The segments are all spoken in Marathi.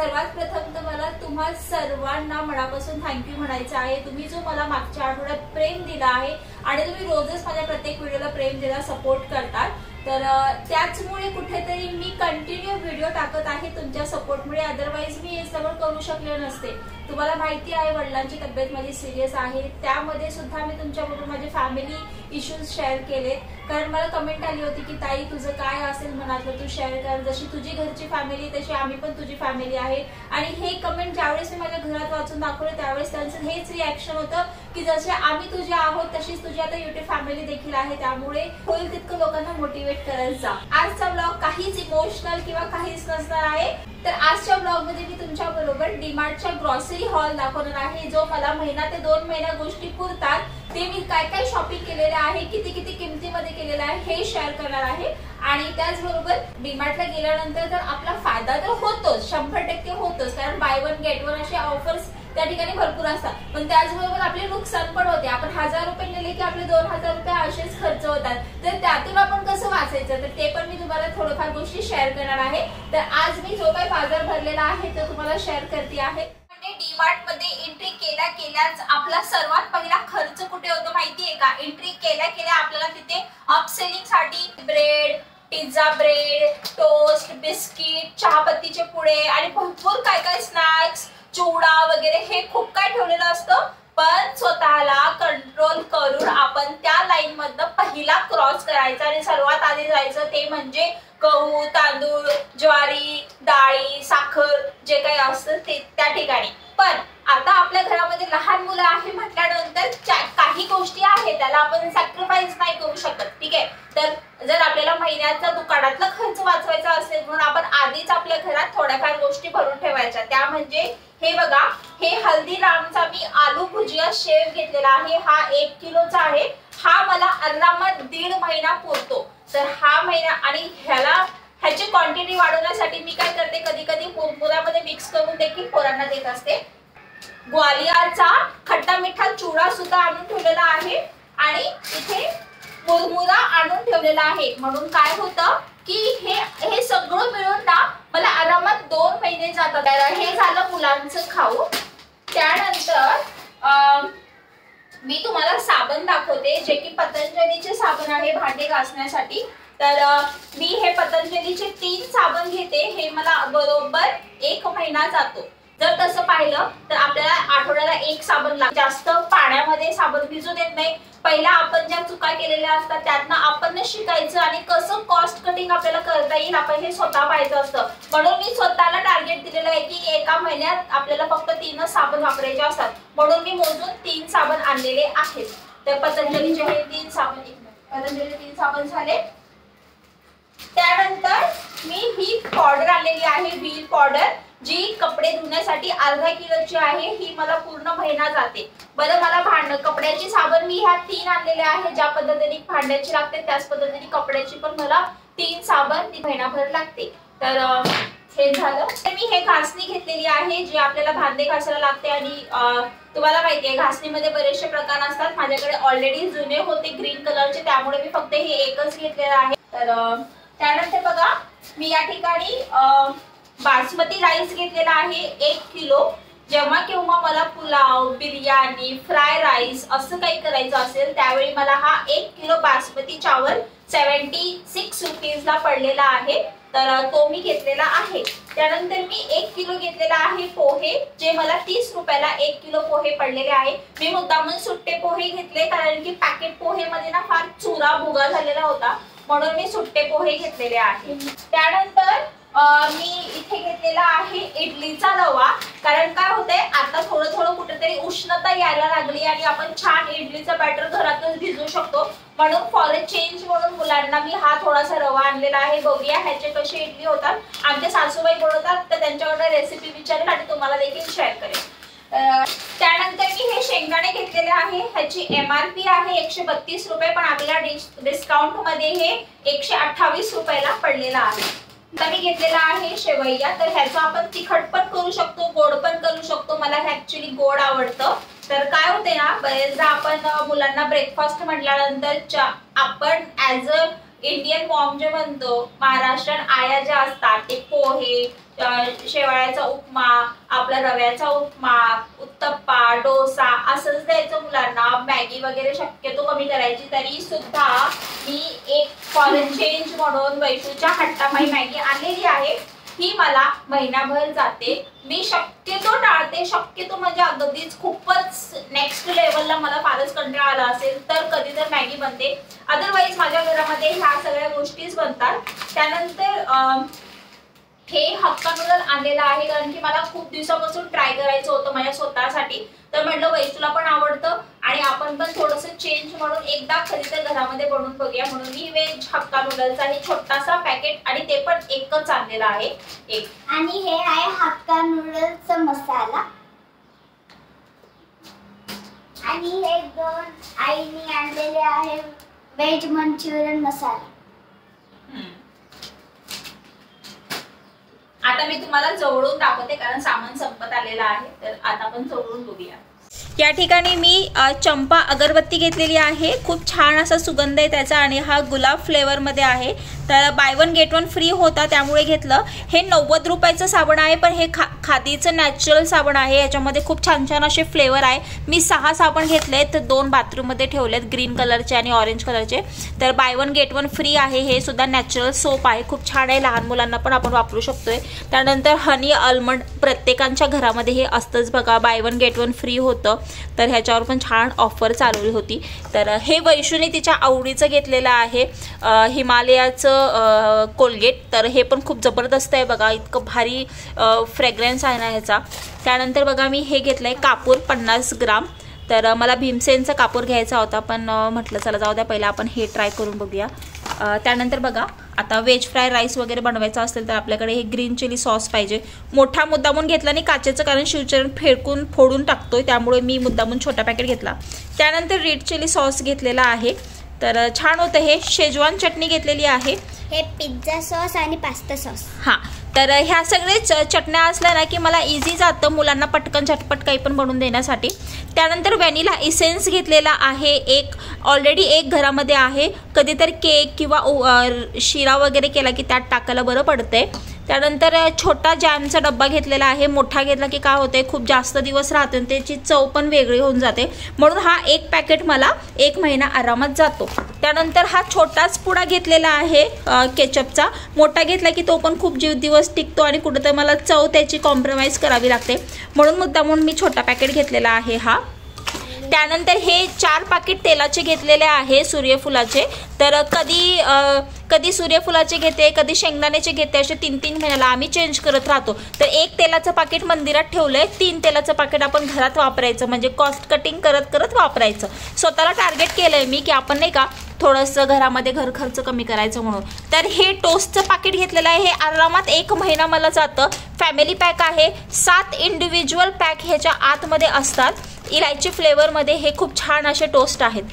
सर्वात प्रथम तर मला तुम्हा सर्वांना मनापासून थँक्यू म्हणायचं आहे। तुम्ही जो मला मागच्या आठवड्यात प्रेम दिला आहे आणि तुम्ही रोजच माझ्या प्रत्येक व्हिडिओला प्रेम दिला, सपोर्ट करतात, तर त्याचमुळे कुठेतरी मी कंटिन्यू व्हिडिओ टाकत आहे तुमच्या सपोर्टमुळे। अदरवाइज मी हे सगळं करू शकले नसते। तुम्हाला माहिती आहे वडिलांची तब्येत माझी सिरियस आहे, त्यामध्ये सुद्धा मी तुमच्याबरोबर माझे फॅमिली इश्यूज शेअर केले, कारण मला कमेंट आली होती की ताई तुझं काय असेल मनातलं तू शेअर कर, जशी तुझी घरची फॅमिली तशी आम्ही पण तुझी फॅमिली आहे। आणि हे कमेंट ज्यावेळेस मी माझ्या घरात वाचून दाखवले त्यावेळेस त्यांचं हेच रिॲक्शन होतं की जसे आम्ही तुझे आहोत तशीच तुझी आता युट्यूब फॅमिली देखील आहे, त्यामुळे होईल तितकं लोकांना मोटिवेट करत जा। आजचा ब्लॉग काहीच इमोशनल किंवा काहीच नसणार आहे, तर आजच्या ब्लॉग मध्ये मी तुमच्या बरोबर डीमार्टच्या ग्रॉसरी हॉल दाखवणार आहे, जो मला महिना ते 2 महिन्या गोष्टी पुरतात, ते मी काय काय शॉपिंग केलेले आहे, किती किती किमतीमध्ये केलेलं आहे हे शेअर करणार आहे। आणि त्याचबरोबर डीमार्टला गेल्यानंतर तर आपला फायदा तर होतोच, 100% होतोच, कारण बाय वन गेट वन असे ऑफर्स त्या ठिकाणी भरपूर असतात, पण त्याचबरोबर आपले नुकसान पण होते। आपण 1000 रुपये नेले की आपले 2000 रुपये असेच खर्च होतात, तर त्यातून आपण कसं वाचायचं, तर ते पण मी तुम्हाला थोडंफार गोष्टी शेअर करणार आहे। तर आज मी जो काही बाजार भरलेला आहे तो तुम्हाला शेअर करते आहे। डीमार्ट मध्ये एंट्री केल्या केल्याच आपला सर्वात पहिला खर्च कुठे होतो माहितीये का? एंट्री केल्या केल्या आपल्याला तिथे अपसेलिंग साठी bread, pizza bread, toast, biscuit, चहापत्तीचे पुडे आणि भरपूर काय काय स्नॅक्स, चिवडा वगैरे हे खूप काय ठेवलेलं असतं, पण स्वतःला कंट्रोल करून आपण त्या लाईन मधनं पहिला क्रॉस करायचा आणि सर्वात आधी जायचं ते म्हणजे गहू, तांदूळ, ज्वारी, डाळी, साखर जे काही असतं ते त्या ठिकाणी। पण आता आपल्या घरामध्ये लहान मुलं आहे म्हटल्यानंतर काही गोष्टी आहेत त्याला आपण सॅक्रिफाईस नाही करू शकत, ठीक आहे। तर जर आपल्याला महिन्याचा दुकानातला खर्च वाचवायचा असेल म्हणून आपण आधीच आपल्या घरात थोड्याफार गोष्टी भरून ठेवायच्या, त्या म्हणजे हे बघा, हे हल्दीरामचा मी आलू भुजिया शेव घेतलेला आहे, हा 1 किलोचा आहे, हा मला आरामात 1.5 महिना पुरतो। तर हा महिना आणि ह्याची क्वांटिटी वाढवण्यासाठी मी काय करते, कधी कधी मुरमुऱ्यामध्ये मिक्स करून देखील पोरांना देत असते। ग्वालियरचा खट्टा मिठा चुडा सुद्धा आणून ठेवलेला आहे आणि इथे मुरमुरा आणून ठेवलेला आहे, म्हणून काय होतं की हे सगळं मिळून ना मला आरामात 2 महिने जातात। हे झालं मुलांचं खाऊ। त्यानंतर मी तुम्हाला साबण दाखवते, जे की पतंजलीचे साबण आहे भांडे घासण्यासाठी। तर मी हे पतंजलीचे 3 साबण घेते, हे मला बरोबर 1 महिना जातो। जर तसं पाहिलं तर आपल्याला आठवड्याला 1 साबण लागतं, जास्त पाण्यामध्ये साबण भिजू देत नाही। पहिला आपण ज्या चुका केलेल्या असतात त्यातनं आपण शिकायचं आणि कसं कॉस्ट कटिंग आपल्याला करता येईल आपण हे स्वतः पाहायचं असतं, म्हणून मी स्वतःला टार्गेट दिलेलं आहे की एका महिन्यात आपल्याला फक्त 3 साबण वापरायचे असतात, म्हणून मी मोजून 3 साबण आणलेले आहेत। तर पतंजलीचे हे 3 साबण, पतंजलीचे 3 साबण झाले। त्यानंतर मी ही पावडर आणलेली आहे, व्हील पावडर, जी कपडे धुण्यासाठी अर्धा किलोची आहे, ही मला पूर्ण महिना जाते। बरं, मला कपड्याची साबण मी ह्या 3 आणलेले आहे, ज्या पद्धतीने भांड्याची लागते त्याच पद्धतीने कपड्याची पण मला 3 साबण महिनाभर लागते। तर हे झालं। तर मी हे घासणी घेतलेली आहे, जी आपल्याला भांडे घासायला लागते आणि तुम्हाला माहिती आहे घासणीमध्ये बरेचसे प्रकार असतात, माझ्याकडे ऑलरेडी जुने होते ग्रीन कलरचे, त्यामुळे मी फक्त हे एकच घेतलेलं आहे। तर त्यानंतर बघा, मी या ठिकाणी बासमती राईस घेतलेला आहे 1 किलो। जेव्हा केव्हा मला पुलाव, बिर्याणी, फ्राय राईस असं काही करायचं असेल त्यावेळी मला हा 1 किलो बासमती चावल 76 रुपीजला पडलेला आहे, तर तो मी घेतलेला आहे। त्यानंतर मी 1 किलो घेतलेला आहे पोहे, जे मला 30 रुपयाला 1 किलो पोहे पडलेले आहे। मी मुद्दामून सुट्टे पोहे घेतले, कारण की पॅकेट पोहे मध्ये ना फार चुरा भुगा झालेला होता, म्हणून मी सुट्टे पोहे घेतलेले आहे। त्यानंतर मी इथे घेतलेला आहे इडलीचा रवा, कारण काय होतंय आता थोडं थोडं कुठेतरी उष्णता यायला लागली आणि आपण छान इडलीचं बॅटर घरातच भिजवू शकतो, म्हणून फॉर अ चेंज म्हणून मुलांना मी हा थोडासा रवा आणलेला आहे। बघूया ह्याचे कसे इडली होतात, आमच्या सासूबाई बनवतात, तर त्यांच्याकडे रेसिपी विचारेल आणि तुम्हाला देखील शेअर करेल। त्यानंतर मी हे शेंगदाणे घेतलेले आहे, ह्याची MRP आहे 132 रुपये, पण आपल्याला डिस्काउंट मध्ये हे 128 रुपयाला पडलेला आहे। आता मी घेतलेला आहे शेवया, तर ह्याचं आपण तिखट पण करू शकतो, गोड पण करू शकतो, मला ऍक्च्युली गोड आवडतं। तर काय होते ना, बरेचदा आपण मुलांना ब्रेकफास्ट म्हटल्यानंतर आपण ऍज अ इंडियन मॉम जे म्हणतो, महाराष्ट्रीयन आया ज्या असतात ते पोहे, शेवाळ्याचा उपमा, आपला रव्याचा उपमा, उत्तप्पा, डोसा असंच द्यायचं मुलांना. मॅगी वगैरे शक्यतो कमी करायची. तरी सुद्धा मी एक फॉर चेंज म्हणून वैशूच्या हट्टापायी मॅगी आणलेली आहे. ही मला महिनाभर जाते. मी शक्यतो टाळते, शक्यतो म्हणजे अगदीच खूपच नेक्स्ट लेवलला मला फारच कंटाळा आला असेल तर कधी तर मॅगी बनते. अदरवाईज माझ्या घरामध्ये ह्या सगळ्या गोष्टीच बनतात. त्यानंतर हे हक्का नूडल आणलेलं आहे कारण की मला खूप दिवसापासून ट्राय करायचं होतं माझ्या स्वतःसाठी. तर म्हटलं वैशूला पण आवडतं आणि आपण पण थोडंसं चेंज म्हणून एकदा कधी तर घरामध्ये बनवून बघूया म्हणून मी व्हेज हक्का नूडलचा हे छोटासा पॅकेट आणि ते पण एकच आणलेला आहे एक. आणि हे आहे हक्का नूडलचा मसाला आणि हे दोन आईने आणलेले आहे व्हेज मंचुरियन मसाला. आता मी तुम्हाला जवळून दाखवते कारण सामान संपत आलेलं आहे. तर आता आपण जवळून बघूया. या ठिकाणी मी चंपा अगरबत्ती घेतलेली आहे. खूप छान असा सुगंध आहे त्याचा आणि हा गुलाब फ्लेवरमध्ये आहे. तर by one get one free होता त्यामुळे घेतलं. हे 90 रुपयाचं साबण आहे पण हे खादीचं नॅचरल साबण आहे. याच्यामध्ये खूप छान छान असे फ्लेवर आहे. मी 6 साबण घेतलेत, 2 बाथरूममध्ये ठेवलेत, ग्रीन कलरचे आणि ऑरेंज कलरचे. तर by one get one free आहे. हे सुद्धा नॅचरल सोप आहे, खूप छान आहे, लहान मुलांना पण आपण वापरू शकतोय. त्यानंतर हनी आल्मंड प्रत्येकाच्या घरामध्ये हे असतंच बघा, by one get one free होतं. तर ह्याच्यावर पण छान ऑफर चालवली होती. तर हे वैशूने तिच्या आवडीचं घेतलेलं आहे हिमालयाचं कोलगेट. तर हे पण खूप जबरदस्त आहे बघा, इतकं भारी फ्रेग्रन्स आहे ना ह्याचा. त्यानंतर बघा मी हे घेतलंय कापूर 50 ग्राम. तर मला भीमसेनचा कापूर घ्यायचा होता पण म्हटलं चला जाऊ द्या, पहिला आपण हे ट्राय करून बघूया. त्यानंतर बघा आता व्हेज फ्राय राईस वगैरे बनवायचा असेल तर आपल्याकडे हे ग्रीन चिली सॉस पाहिजे. मोठा मुद्दामून घेतला नाही काचेचं कारण शिवचरण फोडून टाकतोय त्यामुळे मी मुद्दामून छोटा पॅकेट घेतला. त्यानंतर रेड चिली सॉस घेतलेला आहे. तर छान होतं हे. शेजवान चटणी घेतलेली आहे. हे पिझ्झा सॉस आणि पास्ता सॉस. हां, तर ह्या सगळेच चटण्या असल्या ना की मला इझी जातं मुलांना पटकन झटपट काही पण बनवून देण्यासाठी. त्यानंतर व्हॅनिला इसेन्स घेतलेला आहे एक, ऑलरेडी एक घरामध्ये आहे. कधीतरी केक किंवा शिरा वगैरे केला की त्यात टाकायला बरं पडतंय. त्यानंतर छोटा जॅमचा डब्बा घेतलेला आहे. मोठा घेतला की काय होते खूप जास्त दिवस राहते आणि त्याची चव पण वेगळी होऊन जाते म्हणून हा एक पॅकेट मला 1 महिना आरामात जातो. त्यानंतर हा छोटाच पुडा घेतलेला आहे केचपचा. मोठा घेतला की तो पण खूप दिवस टिकतो आणि कुठं तर मला चव त्याची कॉम्प्रोमाइज करावी लागते म्हणून मुद्दामून मी छोटा पॅकेट घेतलेला आहे हा. त्यानंतर हे 4 पाकिट तेलाचे घेतलेले आहे सूर्यफुलाचे. तर कधी सूर्यफुलाचे घेते, कधी शेंगदाण्याचे घेते, असे 3-3 महिन्याला आम्ही चेंज करत राहतो. तर एक तेलाचं पाकिट मंदिरात ठेवलंय, 3 तेलाचं पाकिट आपण घरात वापरायचं म्हणजे कॉस्ट कटिंग करत करत वापरायचं. स्वतःला टार्गेट केलंय मी की आपण नाही का थोडंसं घरामध्ये घर खर्च कमी करायचं म्हणून. तर हे टोस्टचं पाकिट घेतलेलं आहे. हे आरामात 1 महिना मला जातं. फॅमिली पॅक आहे. 7 इंडिव्हिज्युअल पॅक ह्याच्या आतमध्ये असतात. इलायची फ्लेवरमध्ये हे खूप छान असे टोस्ट आहेत.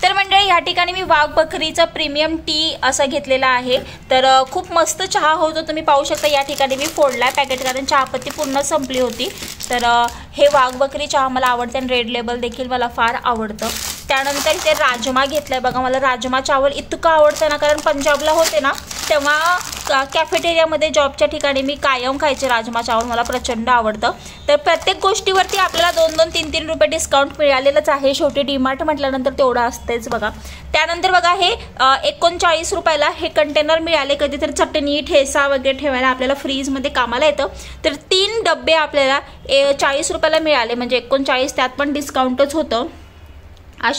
तर मंडळी या ठिकाणी मी वाघ बकरीचा प्रीमियम टी असं घेतलेला आहे. तर खूप मस्त चहा होतो, तुम्ही पाहू शकता. या ठिकाणी मी फोडलाय पॅकेट कारण चहापत्ती पूर्ण संपली होती. तर हे वाघ बकरी चहा मला आवडते आणि रेड लेबल देखील मला फार आवडतं. त्यानंतर इथे राजमा घेतलाय बघा. मला राजमा चावल इतकं आवडतं ना कारण पंजाबला होते ना तेव्हा कॅफेटेरियामध्ये जॉबच्या ठिकाणी मी कायम खायचे राजमा चावल, मला प्रचंड आवडतं. तर प्रत्येक गोष्टीवरती आपल्याला 2-2, 3-3 रुपये डिस्काउंट मिळालेलंच आहे. शेवटी डीमार्ट म्हटल्यानंतर तेवढं असतेच बघा. त्यानंतर बघा हे 39 रुपयाला हे कंटेनर मिळाले. कधीतरी चटणी ठेसा वगैरे ठेवायला आपल्याला फ्रीजमध्ये कामाला येतं. तर 3 डब्बे आपल्याला 40 रुपयाला मिळाले म्हणजे 39, त्यात पण डिस्काउंटच होतं.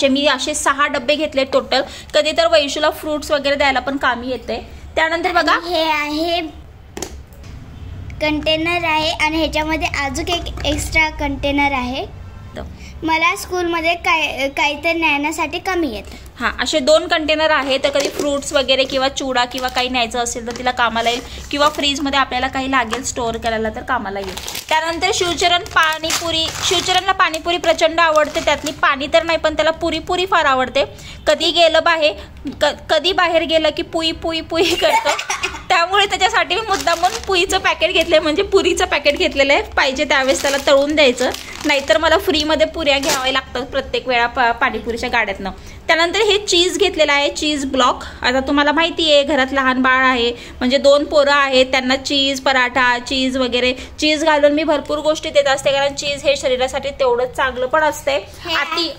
मी असे 6 डब्बे घेतले टोटल. कधी तर वैशूला फ्रुट्स वगैरे द्यायला पण कामी येते. त्यानंतर बघा हे आहे कंटेनर आहे आणि ह्याच्यामध्ये अजून एक एक्स्ट्रा कंटेनर आहे. मला स्कूलमध्ये काहीतरी न्यायसाठी कमी येतं. हां, असे 2 कंटेनर आहे. तर कधी फ्रुट्स वगैरे किंवा चुडा किंवा काही न्यायचं असेल तर तिला कामाला येईल किंवा फ्रीजमध्ये आपल्याला काही लागेल स्टोअर करायला तर कामाला येईल. त्यानंतर शिवचरणला पाणीपुरी प्रचंड आवडते. त्यातली पाणी तर नाही पण त्याला पुरी फार आवडते. कधी बाहेर गेलं की पुई करतो. त्यामुळे त्याच्यासाठी मी मुद्दामून पुईचं पॅकेट घेतलं म्हणजे पुरीचं पॅकेट घेतलेलं आहे. पाहिजे त्यावेळेस त्याला तळून द्यायचं, नाहीतर मला फ्रीमध्ये पुऱ्या घ्याव्या लागतात प्रत्येक वेळा पाणीपुरीच्या गाड्यातनं. त्यानंतर हे चीज घेतलेलं आहे, चीज ब्लॉक. आता तुम्हाला माहिती आहे घरात लहान बाळ आहे, म्हणजे 2 पोरं आहेत, त्यांना चीज पराठा, चीज वगैरे, चीज घालून मी भरपूर गोष्टी देत असते, कारण चीज हे शरीरासाठी तेवढंच चांगलं पण असते.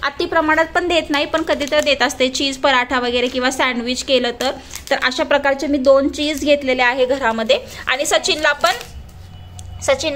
अति प्रमाणात पण देत नाही, पण कधी तर देत असते चीज पराठा वगैरे किंवा सँडविच केलं तर अशा प्रकारचे मी 2 चीज घेतलेले आहे घरामध्ये. आणि सचिनला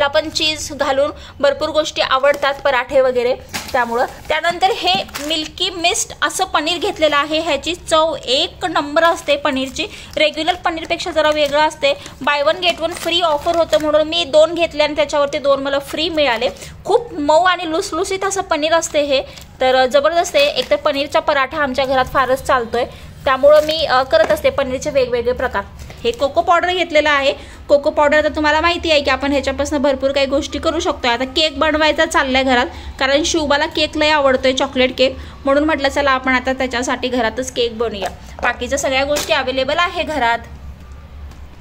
पण चीज घालून भरपूर गोष्टी आवडतात, पराठे वगैरे, त्यामुळं. त्यानंतर हे मिल्की मिस्ट असं पनीर घेतलेलं आहे. ह्याची चव 1 नंबर असते पनीरची, रेग्युलर पनीरपेक्षा जरा वेगळं असते. बाय 1 गेट 1 फ्री ऑफर होतं म्हणून मी 2 घेतले आणि त्याच्यावरती 2 मला फ्री मिळाले. खूप मऊ आणि लुसलुसीत असं पनीर असते हे, तर जबरदस्त आहे. एकतर पनीरचा पराठा आमच्या घरात फारच चालतोय, त्यामुळं मी करत असते पनीरचे वेगवेगळे प्रकार. हे कोको पावडर घेतलेलं आहे. कोको पावडर तर तुम्हाला माहिती आहे की आपण ह्याच्यापासून भरपूर काही गोष्टी करू शकतो. आता केक बनवायचा चाललाय घरात, कारण शिवबाला केक लय आवडतोय, चॉकलेट केक, म्हणून म्हटलं चला आपण आता त्याच्यासाठी घरातच केक बनवूया. बाकीच्या सगळ्या गोष्टी अवेलेबल आहे घरात.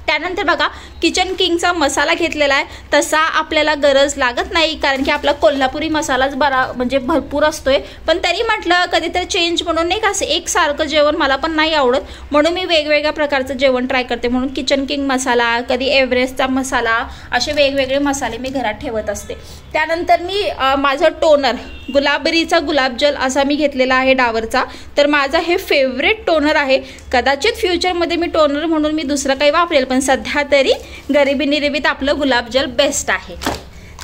त्यानंतर बघा किचन किंगचा मसाला घेतलेला आहे. तसा आपल्याला गरज लागत नाही, कारण की आपला कोल्हापुरी मसालाच बरा म्हणजे भरपूर असतोय, पण तरी म्हटलं कधीतरी चेंज म्हणून नाही का, असं एकसारखं जेवण मला पण नाही आवडत, म्हणून मी वेगवेगळ्या प्रकारचं जेवण ट्राय करते. म्हणून किचन किंग मसाला, कधी एव्हरेस्टचा मसाला, असे वेगवेगळे मसाले मी घरात ठेवत असते. त्यानंतर मी माझं टोनर गुलाबरीचा गुलाबजल असा मी घेतलेला आहे डावरचा, तर माझा हे फेवरेट टोनर आहे. कदाचित फ्युचरमध्ये मी टोनर म्हणून मी दुसरं काही वापरेल, पण सध्या तरी गरिबी निरिबीत आपलं गुलाबजल बेस्ट आहे.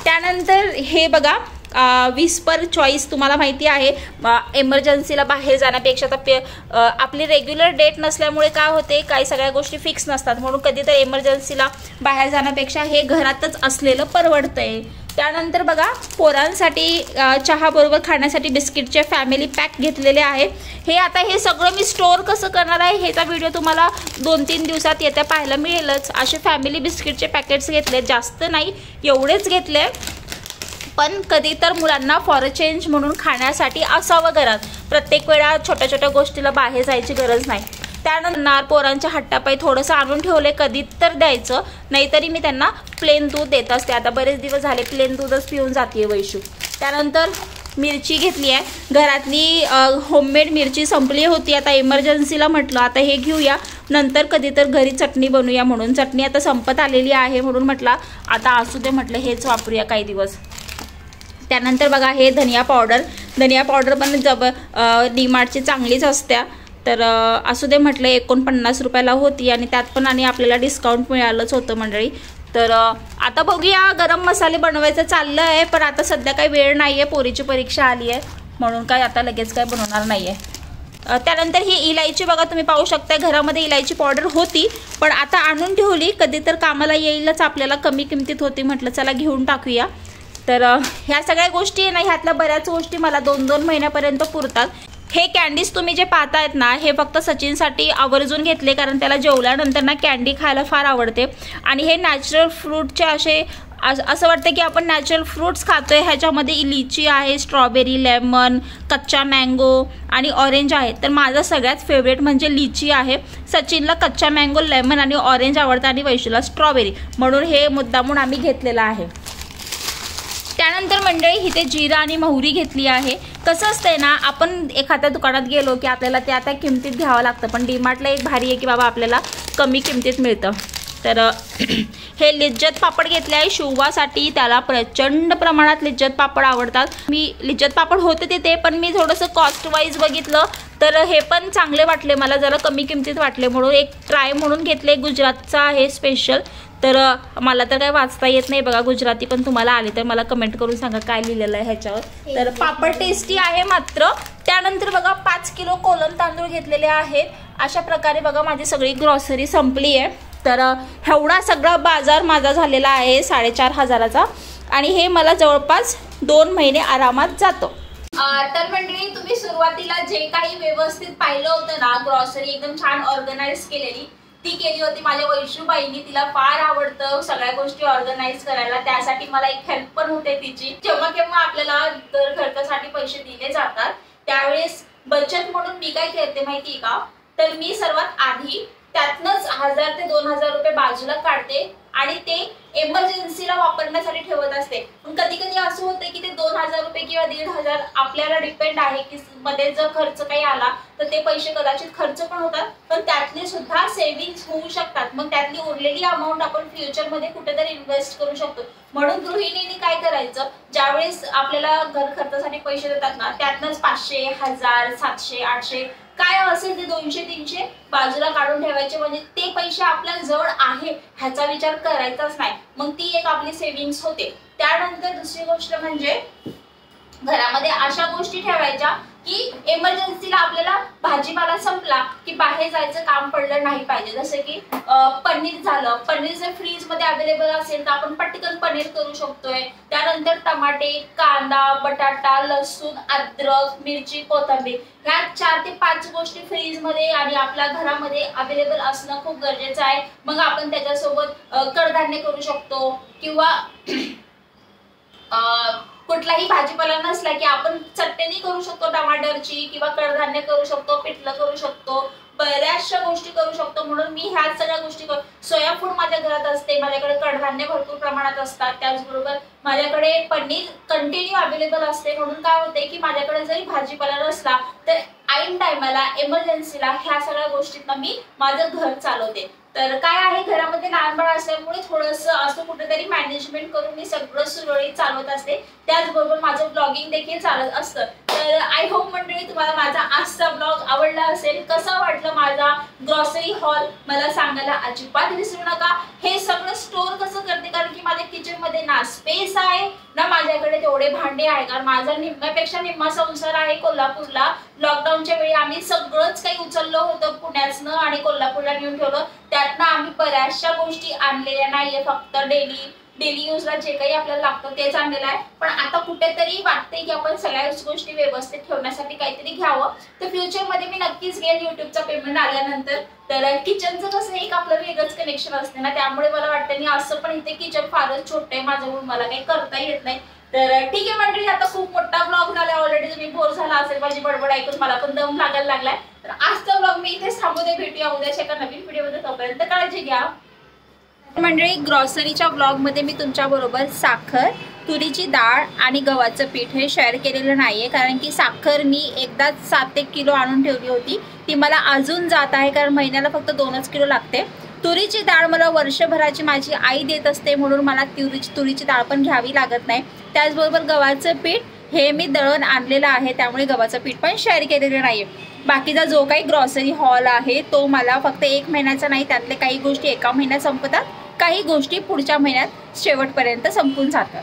त्यानंतर हे बघा विस्पर चॉईस, तुम्हाला माहिती आहे एमर्जन्सीला बाहेर जाण्यापेक्षा तर आपली रेग्युलर डेट नसल्यामुळे काय होते, काही सगळ्या गोष्टी फिक्स नसतात, म्हणून कधीतरी एमर्जन्सीला बाहेर जाण्यापेक्षा हे घरातच असलेलं परवडतंय. त्यानंतर बघा पोरांसाठी चहा बरोबर खाण्यासाठी बिस्किटचे फॅमिली पॅक घेतलेले आहेत. हे सगळं मी स्टोअर कसं करणार आहे ह्याचा व्हिडिओ तुम्हाला 2-3 दिवसात येत्या पाहायला मिळेलच. असे फॅमिली बिस्किटचे पॅकेट्स घेतले, जास्त नाही एवढेच घेतले, पण कधी तर मुलांना फॉर अ चेंज म्हणून खाण्यासाठी असावं घरात. प्रत्येक वेळा छोट्या छोट्या गोष्टीला बाहेर जायची गरज नाही. त्यानंतर पोरांच्या हट्टापायी थोडंसं आणून ठेवले, कधी तर द्यायचं, नाहीतरी मी त्यांना प्लेन दूध देत असते. आता बरेच दिवस झाले प्लेन दूधच पिऊन जाते वैशू. त्यानंतर मिरची घेतली आहे घरातली, होममेड मिरची संपली होती, आता इमर्जन्सीला म्हटलं आता हे घेऊया, नंतर कधी तर घरी चटणी बनवूया म्हणून. चटणी आता संपत आलेली आहे म्हणून म्हटलं आता असू दे, म्हटलं हेच वापरूया काही दिवस. त्यानंतर बघा हे धनिया पावडर पण डीमार्टची चांगलीच असत्या, तर असू दे म्हटलं 49 रुपयाला होती आणि त्यात पण आणि आपल्याला डिस्काउंट मिळालंच होतं मंडळी. तर आता बघूया, गरम मसाले बनवायचं चाललं आहे, पण आता सध्या काही वेळ नाही आहे, पोरीची परीक्षा आली आहे म्हणून काय आता लगेच काय बनवणार नाही आहे. त्यानंतर ही इलायची बघा, तुम्ही पाहू शकता घरामध्ये इलायची पावडर होती, पण आता आणून ठेवली, कधी तर कामाला येईलच आपल्याला, कमी किमतीत होती, म्हटलं चला घेऊन टाकूया. तर ह्या सगळ्या गोष्टी आहे ना, ह्यातल्या बऱ्याच गोष्टी मला 2-2 महिन्यापर्यंत पुरतात. हे कॅन्डीज तुम्ही जे पाहतायत ना, हे फक्त सचिनसाठी आवर्जून घेतले, कारण त्याला जेवल्यानंतर ना कॅन्डी खायला फार आवडते. आणि हे नॅचरल फ्रूटचे असे असं वाटतं की आपण नॅचरल फ्रूट्स खातोय. ह्याच्यामध्ये लिची आहे, स्ट्रॉबेरी, लेमन, कच्चा मँगो आणि ऑरेंज आहे. तर माझा सगळ्यात फेवरेट म्हणजे लिची आहे. सचिनला कच्चा मँगो, लेमन आणि ऑरेंज आवडतं आणि वैशूला स्ट्रॉबेरी, म्हणून हे मुद्दामून आम्ही घेतलेलं आहे. त्यानंतर मंडळी इथे जिरा आणि मोहरी घेतली आहे. कसं असतंय ना, आपण एखाद्या दुकानात गेलो की आपल्याला त्या किमतीत घ्यावं लागतं, पण डीमार्टला एक भारी आहे की बाबा आपल्याला कमी किमतीत मिळतं. तर हे लिज्जत पापड घेतले आहे शिवबासाठी, त्याला प्रचंड प्रमाणात लिज्जत पापड आवडतात. मी लिज्जत पापड होते तिथे, पण मी थोडंसं कॉस्ट वाईज बघितलं तर हे पण चांगले वाटले मला, जरा कमी किमतीत वाटले म्हणून एक ट्राय म्हणून घेतले. गुजरातचा आहे स्पेशल, तर मला तर काय वाचता येत नाही बघा गुजराती, पण तुम्हाला आले तर मला कमेंट करून सांगा काय लिहिलेलं आहे ह्याच्यावर. तर पापड टेस्टी आहे मात्र. त्यानंतर बघा 5 किलो कोलम तांदूळ घेतलेले आहेत. अशा प्रकारे बघा माझी सगळी ग्रॉसरी संपली आहे. तर एवढा सगळा बाजार माझा झालेला आहे 4,500चा, आणि हे मला जवळपास 2 महिने आरामात जातो. तर मंडळी तुम्ही सुरुवातीला जे काही व्यवस्थित पाहिलं होतं ना, ग्रॉसरी एकदम छान ऑर्गनाइज केलेली, ती केली होती माझ्या वैशूबाईंनी. तिला फार आवडतं सगळ्या गोष्टी ऑर्गनाइज करायला, त्यासाठी मला एक हेल्प पण होते तिची. जेव्हा केव्हा आपल्याला घर खर्चासाठी पैसे दिले जातात त्यावेळेस बचत म्हणून मी काय करते माहिती का, तर मी सर्वात आधी त्यातनंच 1000 ते 2000 रुपये बाजूला काढते आणि ते एमर्जन्सीला वापरण्यासाठी ठेवत असते. पण कधी कधी असं होतं की ते 2000 रुपये किंवा 1,500 आपल्याला डिपेंड आहे की मध्ये जर खर्च काही आला तर ते पैसे कदाचित खर्च पण होतात, पण त्यातले सुद्धा सेव्हिंग्स होऊ शकतात. मग त्यातली उरलेली अमाऊंट आपण फ्युचरमध्ये कुठेतरी इन्व्हेस्ट करू शकतो. म्हणून गृहिणींनी काय करायचं, ज्यावेळेस आपल्याला घर खर्चासाठी पैसे देतात ना, त्यातनंच 500, 1000, 700, 800 काय असेल ते 200-300 बाजूला काढून ठेवायचे. म्हणजे ते पैसे आपल्या जवळ आहे ह्याचा विचार करायचाच नाही. मग ती एक आपली सेव्हिंग्स होते. त्यानंतर दुसरी गोष्ट म्हणजे घरामध्ये अशा गोष्टी ठेवायच्या की एमर्जन्सीला आपल्याला भाजीपाला संपला की बाहेर जायचं काम पडलं नाही पाहिजे. जसं की पनीर झालं, पनीर जर फ्रीज मध्ये अवेलेबल असेल तर आपण पटकन पनीर करू शकतोय. त्यानंतर टमाटे, कांदा, बटाटा, लसूण, अद्रक, मिरची, कोथिंबीर ह्या 4 ते 5 गोष्टी फ्रीज मध्ये आणि आपल्या घरामध्ये अवेलेबल असणं खूप गरजेचं आहे. मग आपण त्याच्यासोबत कडधान्य करू शकतो किंवा कुठलाही भाजीपाला नसला की आपण चटणी करू शकतो टमाटरची, किंवा कडधान्य करू शकतो, पिठलं करू शकतो, बऱ्याचशा गोष्टी करू शकतो. म्हणून मी ह्या सगळ्या गोष्टी सोया फूड माझ्या घरात असते, माझ्याकडे कडधान्य भरपूर प्रमाणात असतात, त्याचबरोबर माझ्याकडे पनीर कंटिन्यू अवेलेबल असते. म्हणून काय होते की माझ्याकडे जरी भाजीपाला नसला तर ऐन टायमाला एमर्जन्सीला ह्या सगळ्या गोष्टींना मी माझं घर चालवते. तर काय आहे, घरामध्ये लहान बाळ असल्यामुळे थोडंसं असं कुठेतरी मॅनेजमेंट करून मी सगळं सुरळीत चालवत असते. त्याचबरोबर माझं ब्लॉगिंग देखील चालत असतं. तर आय होप मंडळी तुम्हाला माझा आजचा ब्लॉग आवडला असेल. कसा वाटलं माझा ग्रॉसरी हॉल मला सांगायला अजिबात विसरू नका. हे सगळं स्टोर कसं करते, कारण की माझ्या किचन मध्ये ना स्पेस आहे ना माझ्याकडे तेवढे भांडे आहे. कारण माझा निम्म्यापेक्षा निम्मा संसार आहे कोल्हापूरला. लॉकडाऊनच्या वेळी आम्ही सगळंच काही उचललं होतं पुण्यातनं आणि कोल्हापूरला नेऊन ठेवलं. त्यातनं आम्ही बऱ्याचशा गोष्टी आणलेल्या नाहीये, फक्त डेली यूजला जे काही आपल्याला लागतं तेच आणलेलं आहे. पण आता कुठेतरी वाटतंय की आपण सगळ्याच गोष्टी व्यवस्थित ठेवण्यासाठी काहीतरी घ्यावं. तर फ्युचरमध्ये मी नक्कीच घेईन युट्यूबचा पेमेंट आल्यानंतर. तर किचनचं कसं एक आपलं वेगळंच कनेक्शन असते ना, त्यामुळे मला वाटतं की असं पण इथे किचन फारच छोटं आहे माझ्याकडून, मला काही करता येत नाही. तर ठीक आहे मंडळी, आता खूप मोठा ब्लॉग झाला ऑलरेडी. तुम्ही बोर झाला असेल माझी बडबड ऐकून, मला पण दम लागायला लागलाय. तर आजचा ब्लॉग मी इथे थांबवते. भेटूया उद्याच्या एका नवीन व्हिडिओमध्ये. तोपर्यंत काळजी घ्या मंडळी. ग्रॉसरीच्या ब्लॉगमध्ये मी तुमच्याबरोबर साखर, तुरीची डाळ आणि गव्हाचं पीठ हे शेअर केलेलं नाहीये, कारण की साखर मी एकदाच 7-1 किलो आणून ठेवली होती. ती मला अजून जात आहे, कारण महिन्याला फक्त 2च किलो लागते. तुरीची डाळ मला वर्षभराची माझी आई देत असते, म्हणून मला तुरीची डाळ पण घ्यावी लागत नाही. त्याचबरोबर गव्हाचं पीठ हे मी दळण आणलेलं आहे, त्यामुळे गव्हाचं पीठ पण शेअर केलेलं नाहीये. बाकीचा जो काही ग्रॉसरी हॉल आहे तो मला फक्त 1 महिन्याचा नाही, त्यातले काही गोष्टी एका महिन्यात संपतात, काही गोष्टी पुढच्या महिन्यात शेवटपर्यंत संपून जातात.